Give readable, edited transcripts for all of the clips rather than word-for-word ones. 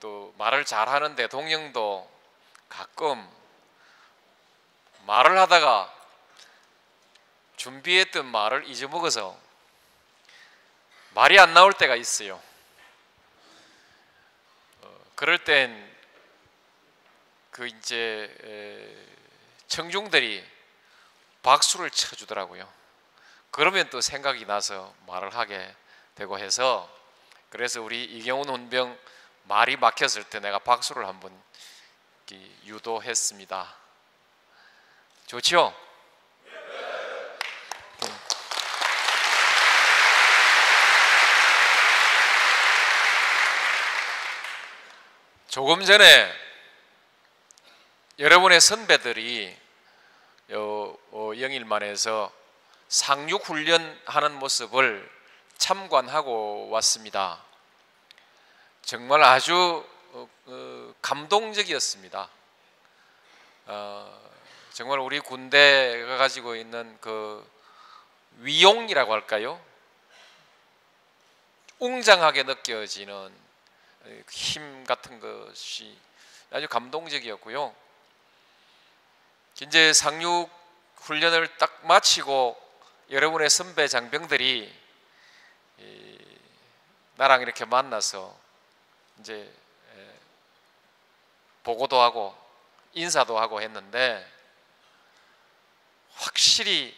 또 말을 잘하는 대통령도 가끔 말을 하다가 준비했던 말을 잊어먹어서 말이 안 나올 때가 있어요. 그럴 땐 그 이제 청중들이 박수를 쳐주더라고요. 그러면 또 생각이 나서 말을 하게 되고 해서, 그래서 우리 이경훈 헌병 말이 막혔을 때 내가 박수를 한번 유도했습니다. 좋죠? 조금 전에 여러분의 선배들이 영일만에서 상륙 훈련하는 모습을 참관하고 왔습니다. 정말 아주 감동적이었습니다. 정말 우리 군대가 가지고 있는 그 위용이라고 할까요? 웅장하게 느껴지는 힘 같은 것이 아주 감동적이었고요. 이제 상륙 훈련을 딱 마치고 여러분의 선배 장병들이 나랑 이렇게 만나서 이제 보고도 하고 인사도 하고 했는데, 확실히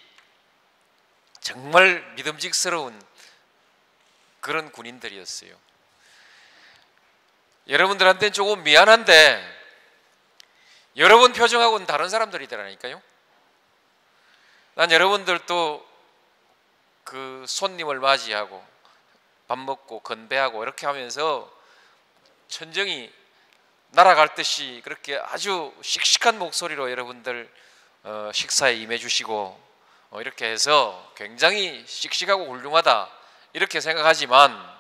정말 믿음직스러운 그런 군인들이었어요. 여러분들한테는 조금 미안한데 여러분 표정하고는 다른 사람들이더라니까요. 난 여러분들도 그 손님을 맞이하고 밥 먹고 건배하고 이렇게 하면서 천정이 날아갈 듯이 그렇게 아주 씩씩한 목소리로 여러분들 식사에 임해 주시고 이렇게 해서 굉장히 씩씩하고 훌륭하다 이렇게 생각하지만,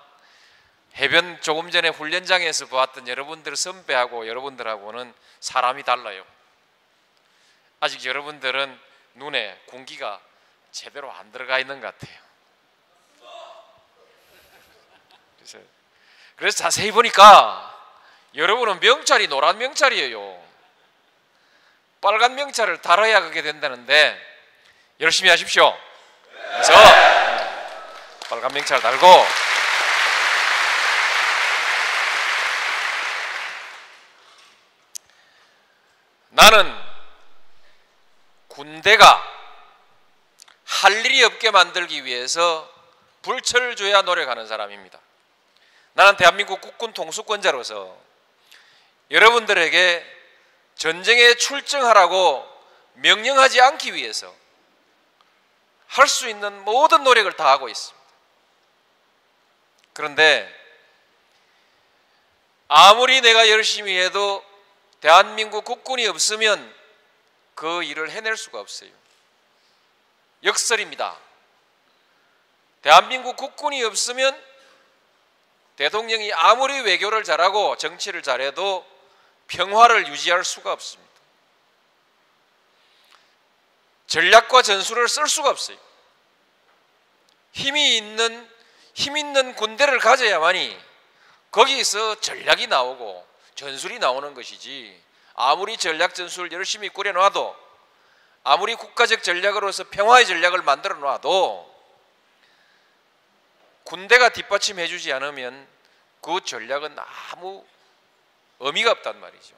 해변 조금 전에 훈련장에서 보았던 여러분들 선배하고 여러분들하고는 사람이 달라요. 아직 여러분들은 눈에 공기가 제대로 안 들어가 있는 것 같아요. 그래서 자세히 보니까 여러분은 명찰이 노란 명찰이에요. 빨간 명찰을 달아야 그게 된다는데 열심히 하십시오. 그래서 빨간 명찰 달고, 나는 군대가 할 일이 없게 만들기 위해서 불철을 줘야 노력하는 사람입니다. 나는 대한민국 국군 통수권자로서 여러분들에게 전쟁에 출정하라고 명령하지 않기 위해서 할 수 있는 모든 노력을 다하고 있습니다. 그런데 아무리 내가 열심히 해도 대한민국 국군이 없으면 그 일을 해낼 수가 없어요. 역설입니다. 대한민국 국군이 없으면 대통령이 아무리 외교를 잘하고 정치를 잘해도 평화를 유지할 수가 없습니다. 전략과 전술을 쓸 수가 없어요. 힘 있는 군대를 가져야만이 거기서 전략이 나오고 전술이 나오는 것이지, 아무리 전략 전술을 열심히 꾸려놔도, 아무리 국가적 전략으로서 평화의 전략을 만들어 놔도 군대가 뒷받침해 주지 않으면 그 전략은 아무 의미가 없단 말이죠.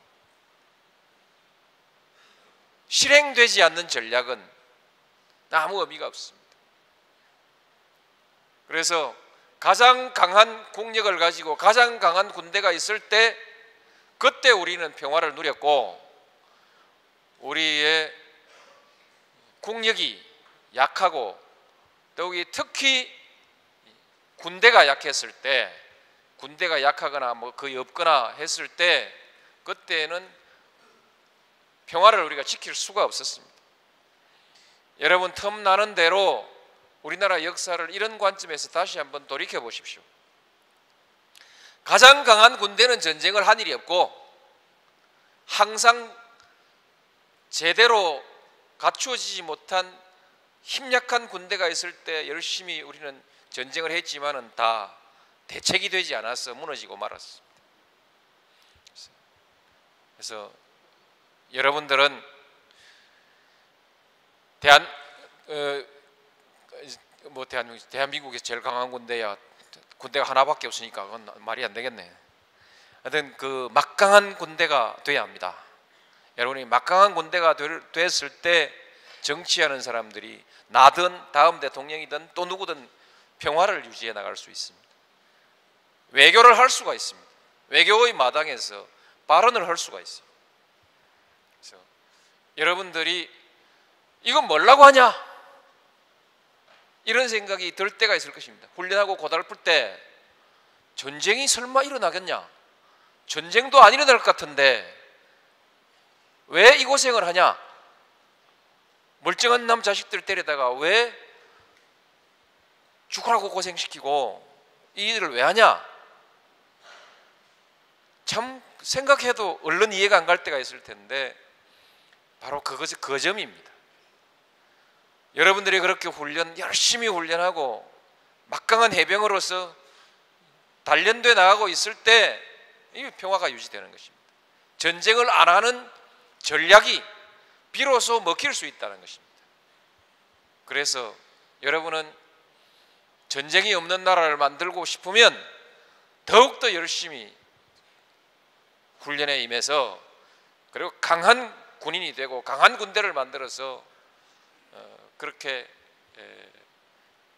실행되지 않는 전략은 아무 의미가 없습니다. 그래서 가장 강한 국력을 가지고 가장 강한 군대가 있을 때 그때 우리는 평화를 누렸고, 우리의 국력이 약하고 더욱이 특히 군대가 약했을 때, 군대가 약하거나 뭐 거의 없거나 했을 때 그때는 평화를 우리가 지킬 수가 없었습니다. 여러분, 틈나는 대로 우리나라 역사를 이런 관점에서 다시 한번 돌이켜 보십시오. 가장 강한 군대는 전쟁을 한 일이 없고, 항상 제대로 갖추어지지 못한 힘약한 군대가 있을 때 열심히 우리는 전쟁을 했지만은 다 대책이 되지 않아서 무너지고 말았습니다. 그래서 여러분들은 대한민국에서 제일 강한 군대야. 군대가 하나밖에 없으니까 그건 말이 안 되겠네. 하여튼 그 막강한 군대가 돼야 합니다. 여러분이 막강한 군대가 됐을 때 정치하는 사람들이 나든 다음 대통령이든 또 누구든 평화를 유지해 나갈 수 있습니다. 외교를 할 수가 있습니다. 외교의 마당에서 발언을 할 수가 있어요. 그래서 여러분들이 이건 뭐라고 하냐? 이런 생각이 들 때가 있을 것입니다. 훈련하고 고달플 때 전쟁이 설마 일어나겠냐? 전쟁도 안 일어날 것 같은데 왜 이 고생을 하냐? 멀쩡한 남 자식들 때리다가 왜 죽으라고 고생시키고 이 일을 왜 하냐? 참 생각해도 얼른 이해가 안 갈 때가 있을 텐데 바로 그것이 그 점입니다. 여러분들이 그렇게 열심히 훈련하고 막강한 해병으로서 단련돼 나가고 있을 때 이 평화가 유지되는 것입니다. 전쟁을 안 하는 전략이 비로소 먹힐 수 있다는 것입니다. 그래서 여러분은 전쟁이 없는 나라를 만들고 싶으면 더욱더 열심히 훈련에 임해서 그리고 강한 군인이 되고 강한 군대를 만들어서 그렇게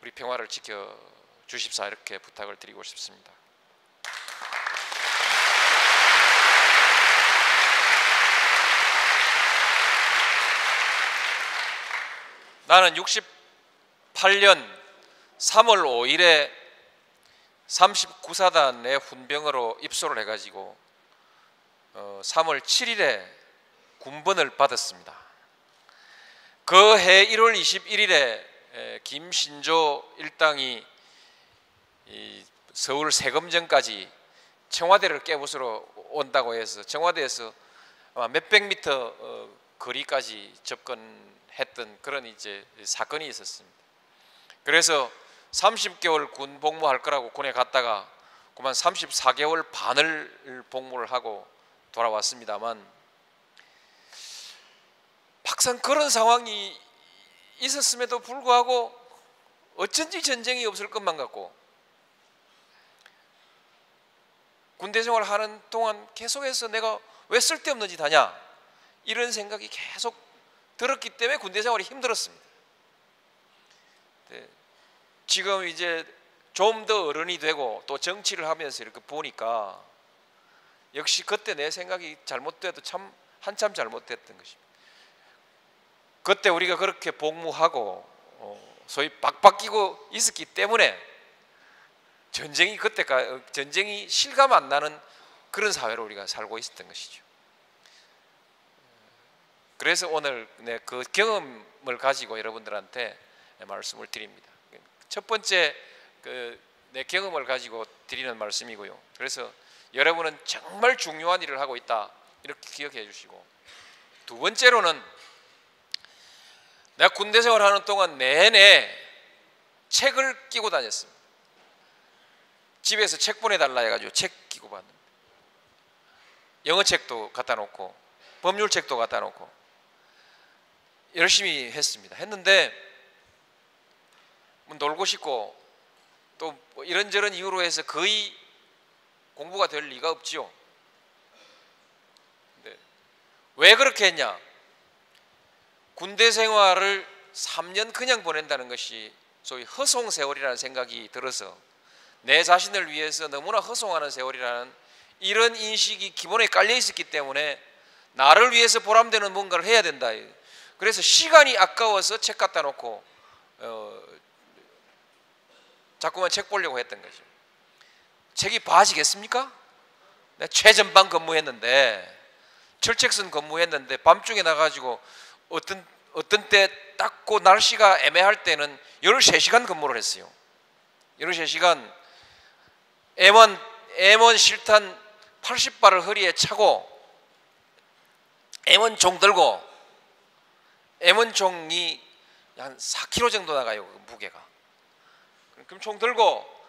우리 평화를 지켜주십사 이렇게 부탁을 드리고 싶습니다. 나는 68년 3월 5일에 39사단의 훈병으로 입소를 해가지고 3월 7일에 군번을 받았습니다. 그 해 1월 21일에 김신조 일당이 서울 세검정까지 청와대를 깨부수러 온다고 해서 청와대에서 아마 몇백 미터 거리까지 접근했던 그런 이제 사건이 있었습니다. 그래서 30개월 군 복무할 거라고 군에 갔다가 그만 34개월 반을 복무를 하고 돌아왔습니다만 막상 그런 상황이 있었음에도 불구하고 어쩐지 전쟁이 없을 것만 같고 군대 생활하는 동안 계속해서 내가 왜 쓸데없는 짓 하냐 이런 생각이 계속 들었기 때문에 군대 생활이 힘들었습니다. 지금 이제 좀 더 어른이 되고 또 정치를 하면서 이렇게 보니까 역시 그때 내 생각이 잘못돼도 참 한참 잘못됐던 것입니다. 그때 우리가 그렇게 복무하고 소위 박박 끼고 있었기 때문에 전쟁이 실감 안 나는 그런 사회로 우리가 살고 있었던 것이죠. 그래서 오늘 그 경험을 가지고 여러분들한테 말씀을 드립니다. 첫 번째 내 경험을 가지고 드리는 말씀이고요. 그래서 여러분은 정말 중요한 일을 하고 있다 이렇게 기억해 주시고, 두 번째로는 내가 군대 생활하는 동안 내내 책을 끼고 다녔습니다. 집에서 책 보내달라 해가지고 책 끼고 봤는데 영어 책도 갖다 놓고 법률 책도 갖다 놓고 열심히 했습니다. 했는데 놀고 싶고 또 이런저런 이유로 해서 거의 공부가 될 리가 없지요. 근데 왜 그렇게 했냐? 군대 생활을 3년 그냥 보낸다는 것이 소위 허송 세월이라는 생각이 들어서 내 자신을 위해서 너무나 허송하는 세월이라는 이런 인식이 기본에 깔려 있었기 때문에 나를 위해서 보람되는 뭔가를 해야 된다. 그래서 시간이 아까워서 책 갖다 놓고 자꾸만 책 보려고 했던 거죠. 책이 봐지겠습니까? 내가 최전방 근무했는데 철책선 근무했는데 밤중에 나가지고 어떤 때 딱 그 날씨가 애매할 때는 13시간 근무를 했어요. 13시간 M1 실탄 80발을 허리에 차고 M1 총 들고, M1 총이 한 4kg 정도 나가요. 그 무게가. 그럼 총 들고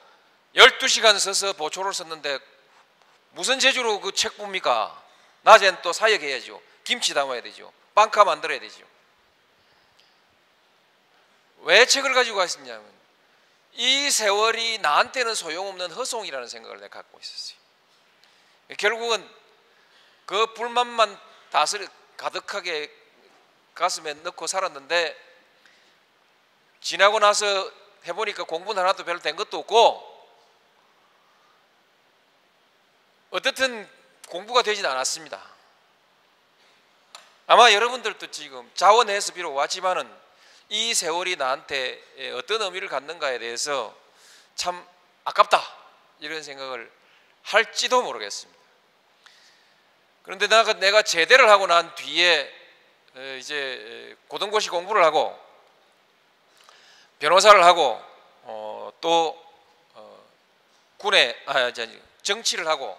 12시간 서서 보초를 썼는데 무슨 재주로 그 책 봅니까? 낮엔 또 사역해야죠. 김치 담아야 되죠. 빵카 만들어야 되죠. 왜 책을 가지고 갔었냐면 이 세월이 나한테는 소용없는 허송이라는 생각을 내가 갖고 있었어요. 결국은 그 불만만 가득하게 가슴에 넣고 살았는데 지나고 나서 해보니까 공부는 하나도 별로 된 것도 없고 어떻든 공부가 되진 않았습니다. 아마 여러분들도 지금 자원해서 비록 왔지만은 이 세월이 나한테 어떤 의미를 갖는가에 대해서 참 아깝다 이런 생각을 할지도 모르겠습니다. 그런데 내가 제대를 하고 난 뒤에 이제 고등고시 공부를 하고 변호사를 하고 또 군에 정치를 하고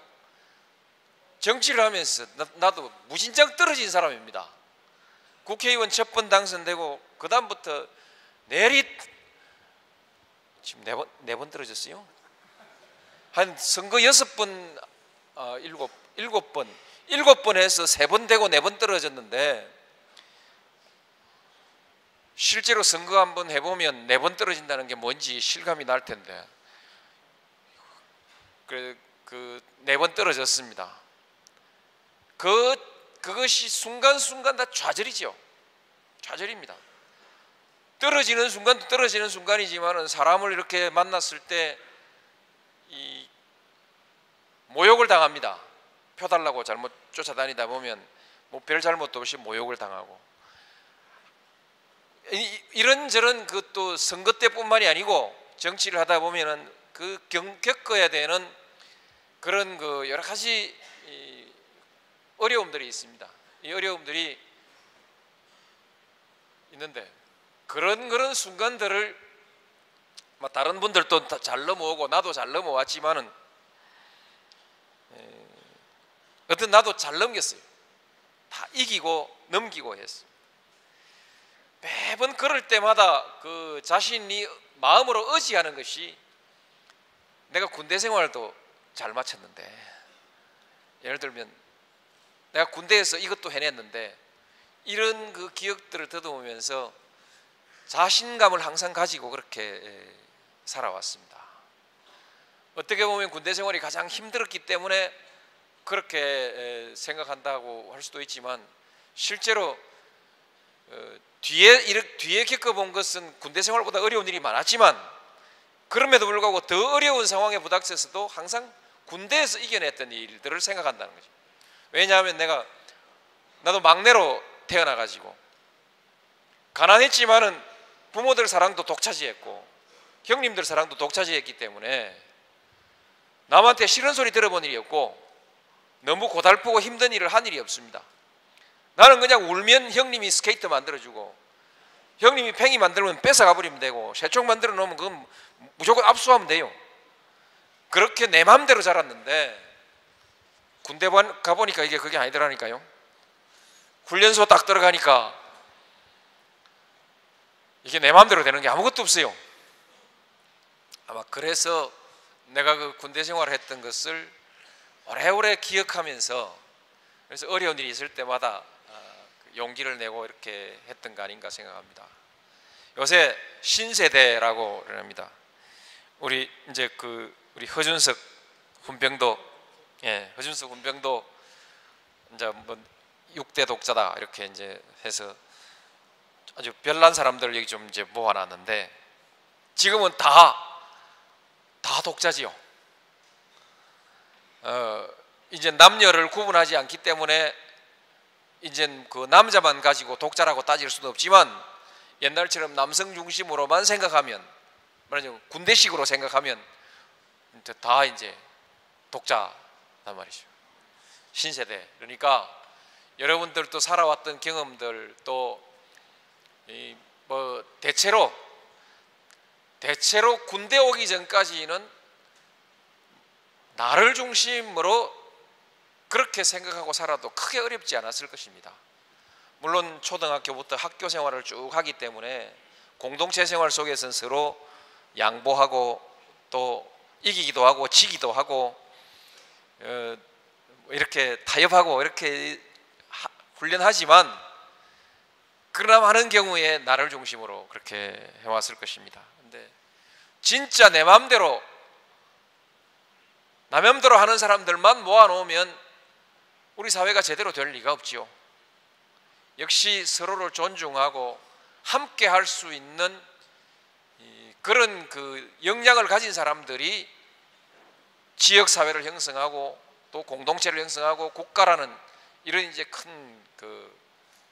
정치를 하면서 나도 무진장 떨어진 사람입니다. 국회의원 첫 번 당선되고 그 다음부터 내리 지금 네 번 떨어졌어요. 한 선거 6번, 7번 해서 3번 되고 4번 떨어졌는데 실제로 선거 한번 해보면 4번 떨어진다는 게 뭔지 실감이 날 텐데 그 4번 떨어졌습니다. 그것이 순간순간 다 좌절이죠. 좌절입니다. 떨어지는 순간도 떨어지는 순간이지만 사람을 이렇게 만났을 때 이 모욕을 당합니다. 표 달라고 잘못 쫓아다니다 보면 뭐 별 잘못도 없이 모욕을 당하고 이런저런 또 선거 때뿐만이 아니고 정치를 하다 보면은 겪어야 되는 그런 여러 가지 어려움들이 있습니다. 이 어려움들이 있는데 그런 순간들을 다른 분들도 잘 넘어오고 나도 잘 넘어왔지만은 어떤 나도 잘 넘겼어요. 다 이기고 넘기고 했어요. 매번 그럴 때마다 그 자신이 마음으로 의지하는 것이 내가 군대 생활도 잘 마쳤는데 예를 들면 내가 군대에서 이것도 해냈는데 이런 그 기억들을 더듬으면서 자신감을 항상 가지고 그렇게 살아왔습니다. 어떻게 보면 군대 생활이 가장 힘들었기 때문에 그렇게 생각한다고 할 수도 있지만 실제로 뒤에 겪어본 것은 군대 생활보다 어려운 일이 많았지만 그럼에도 불구하고 더 어려운 상황에 부닥쳐서도 항상 군대에서 이겨냈던 일들을 생각한다는 거죠. 왜냐하면 나도 막내로 태어나가지고 가난했지만은 부모들 사랑도 독차지했고 형님들 사랑도 독차지했기 때문에 남한테 싫은 소리 들어본 일이 없고 너무 고달프고 힘든 일을 한 일이 없습니다. 나는 그냥 울면 형님이 스케이트 만들어주고 형님이 팽이 만들면 뺏어가 버리면 되고 새총 만들어 놓으면 그건 무조건 압수하면 돼요. 그렇게 내 마음대로 자랐는데 군대 가보니까 그게 아니더라니까요. 훈련소 딱 들어가니까 이게 내 마음대로 되는 게 아무것도 없어요. 아마 그래서 내가 그 군대 생활을 했던 것을 오래오래 기억하면서 그래서 어려운 일이 있을 때마다 용기를 내고 이렇게 했던 거 아닌가 생각합니다. 요새 신세대라고 합니다. 우리 이제 우리 허준석 훈병도 허준석 훈병도 이제 뭐 6대 독자다 이렇게 이제 해서 아주 별난 사람들을 여기 좀 이제 모아놨는데 지금은 다 독자지요. 이제 남녀를 구분하지 않기 때문에 이제 그 남자만 가지고 독자라고 따질 수도 없지만 옛날처럼 남성 중심으로만 생각하면 말하자면 군대식으로 생각하면 다 이제 독자란 말이죠. 신세대. 그러니까 여러분들도 살아왔던 경험들 또 뭐 대체로 군대 오기 전까지는 나를 중심으로 그렇게 생각하고 살아도 크게 어렵지 않았을 것입니다. 물론 초등학교부터 학교 생활을 쭉 하기 때문에 공동체 생활 속에서는 서로 양보하고 또 이기기도 하고 지기도 하고 이렇게 타협하고 이렇게 훈련하지만 그러나 많은 경우에 나를 중심으로 그렇게 해왔을 것입니다. 근데 진짜 내 마음대로 남맘대로 하는 사람들만 모아놓으면 우리 사회가 제대로 될 리가 없지요. 역시 서로를 존중하고 함께 할 수 있는 그런 그 역량을 가진 사람들이 지역사회를 형성하고 또 공동체를 형성하고 국가라는 이런 이제 큰 그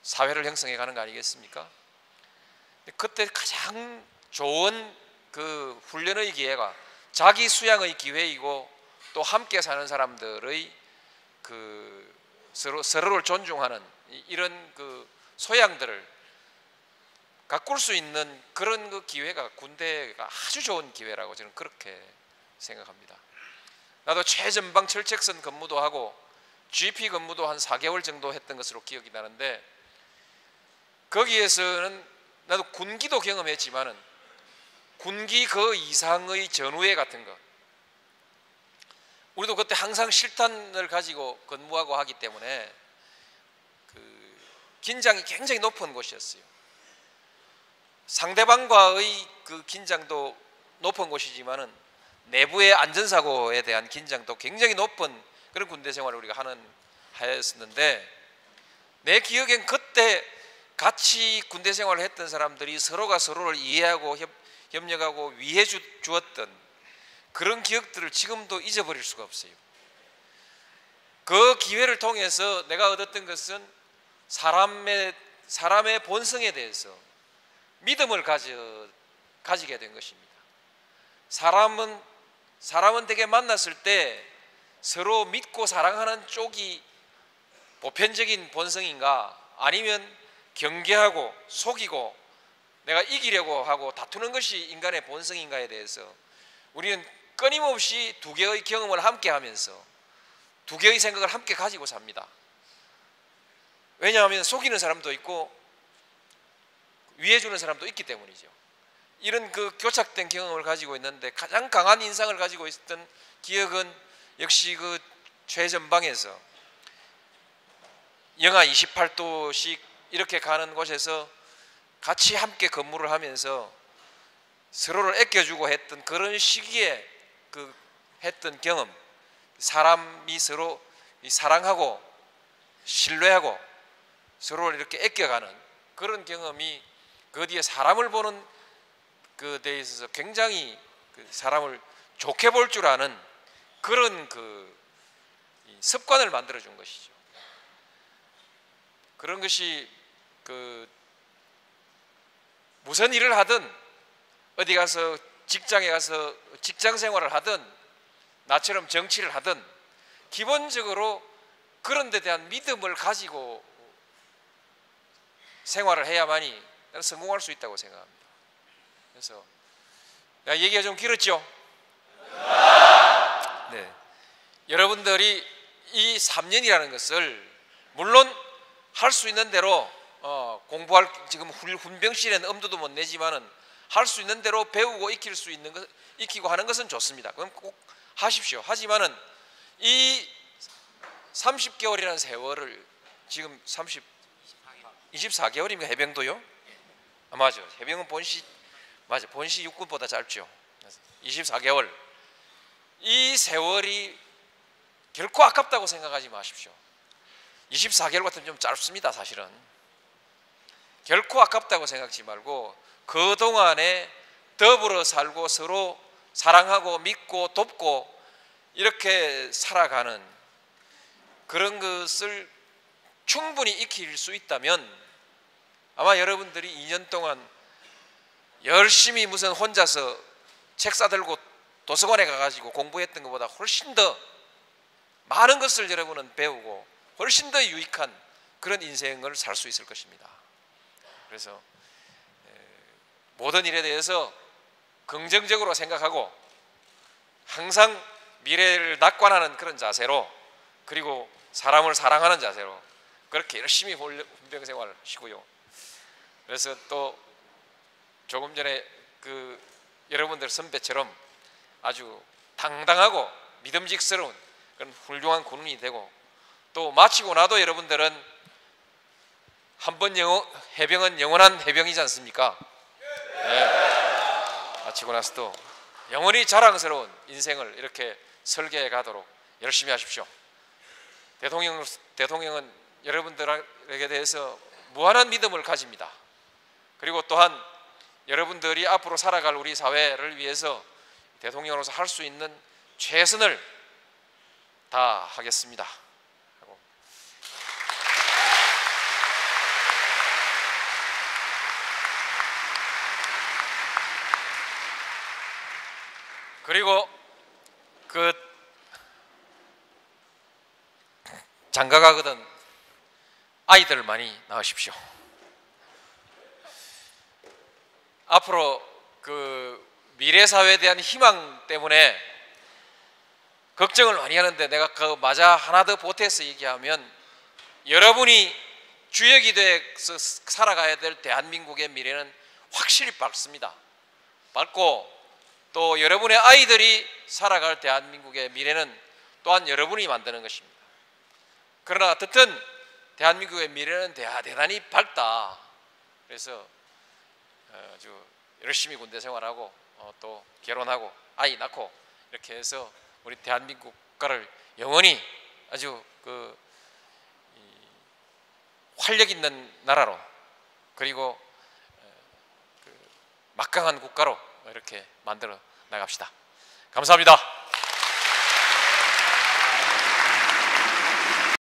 사회를 형성해 가는 거 아니겠습니까? 그때 가장 좋은 그 훈련의 기회가 자기 수양의 기회이고 또 함께 사는 사람들의 그 서로를 존중하는 이런 그 소양들을 가꿀 수 있는 그런 그 기회가 군대가 아주 좋은 기회라고 저는 그렇게 생각합니다. 나도 최전방 철책선 근무도 하고 GP 근무도 한 4개월 정도 했던 것으로 기억이 나는데 거기에서는 나도 군기도 경험했지만은 군기 그 이상의 전우회 같은 거 우리도 그때 항상 실탄을 가지고 근무하고 하기 때문에 그 긴장이 굉장히 높은 곳이었어요. 상대방과의 그 긴장도 높은 곳이지만은 내부의 안전사고에 대한 긴장도 굉장히 높은 그런 군대 생활을 우리가 하였었는데 내 기억엔 그때 같이 군대 생활을 했던 사람들이 서로가 서로를 이해하고 협력하고 위해 주었던 그런 기억들을 지금도 잊어버릴 수가 없어요. 그 기회를 통해서 내가 얻었던 것은 사람의 본성에 대해서 믿음을 가지게 된 것입니다. 사람은 되게 만났을 때 서로 믿고 사랑하는 쪽이 보편적인 본성인가 아니면 경계하고 속이고 내가 이기려고 하고 다투는 것이 인간의 본성인가에 대해서 우리는 끊임없이 두 개의 경험을 함께 하면서 두 개의 생각을 함께 가지고 삽니다. 왜냐하면 속이는 사람도 있고 위해주는 사람도 있기 때문이죠. 이런 그 교착된 경험을 가지고 있는데 가장 강한 인상을 가지고 있었던 기억은 역시 그 최전방에서 영하 28도씩 이렇게 가는 곳에서 같이 함께 근무를 하면서 서로를 아껴주고 했던 그런 시기에 그 했던 경험, 사람이 서로 사랑하고 신뢰하고 서로를 이렇게 아껴가는 그런 경험이 그 뒤에 사람을 보는 그 데 있어서 굉장히 그 사람을 좋게 볼 줄 아는 그런 그 습관을 만들어 준 것이죠. 그런 것이 그 무슨 일을 하든 어디 가서 직장에 가서 직장 생활을 하든 나처럼 정치를 하든 기본적으로 그런 데 대한 믿음을 가지고 생활을 해야만이 성공할 수 있다고 생각합니다. 그래서 내가 얘기가 좀 길었죠? 네. 여러분들이 이 3년이라는 것을 물론 할 수 있는 대로 공부할 지금 훈병실에는 엄두도 못 내지만은 할 수 있는 대로 배우고 익히고 하는 것은 좋습니다. 그럼 꼭 하십시오. 하지만은 이 30개월이라는 세월을 지금 24개월이면 해병도요? 아, 맞아. 해병은 본시 육군보다 짧죠. 24개월. 이 세월이 결코 아깝다고 생각하지 마십시오. 24개월 같으면 좀 짧습니다, 사실은. 결코 아깝다고 생각하지 말고 그동안에 더불어 살고 서로 사랑하고 믿고 돕고 이렇게 살아가는 그런 것을 충분히 익힐 수 있다면 아마 여러분들이 2년 동안 열심히 무슨 혼자서 책 싸들고 도서관에 가가지고 공부했던 것보다 훨씬 더 많은 것을 여러분은 배우고 훨씬 더 유익한 그런 인생을 살 수 있을 것입니다. 그래서 모든 일에 대해서 긍정적으로 생각하고 항상 미래를 낙관하는 그런 자세로 그리고 사람을 사랑하는 자세로 그렇게 열심히 훈병 생활을 하시고요. 그래서 또 조금 전에 그 여러분들 선배처럼 아주 당당하고 믿음직스러운 그런 훌륭한 군인이 되고 또 마치고 나도 여러분들은 한 번 해병은 영원한 해병이지 않습니까? 네. 마치고 나서도 영원히 자랑스러운 인생을 이렇게 설계해 가도록 열심히 하십시오. 대통령은 여러분들에게 대해서 무한한 믿음을 가집니다. 그리고 또한 여러분들이 앞으로 살아갈 우리 사회를 위해서 대통령으로서 할 수 있는 최선을 다하겠습니다. 그리고 그 장가 가거든 아이들 많이 낳으십시오. 앞으로 그 미래 사회에 대한 희망 때문에 걱정을 많이 하는데, 내가 그 맞아 하나 더 보태서 얘기하면, 여러분이 주역이 돼서 살아가야 될 대한민국의 미래는 확실히 밝습니다. 밝고 또 여러분의 아이들이 살아갈 대한민국의 미래는 또한 여러분이 만드는 것입니다. 그러나 어쨌든 대한민국의 미래는 대단히 밝다. 그래서 아주 열심히 군대 생활하고 또 결혼하고 아이 낳고 이렇게 해서 우리 대한민국 국가를 영원히 아주 그 활력 있는 나라로, 그리고 막강한 국가로 이렇게 만들어 나갑시다. 감사합니다.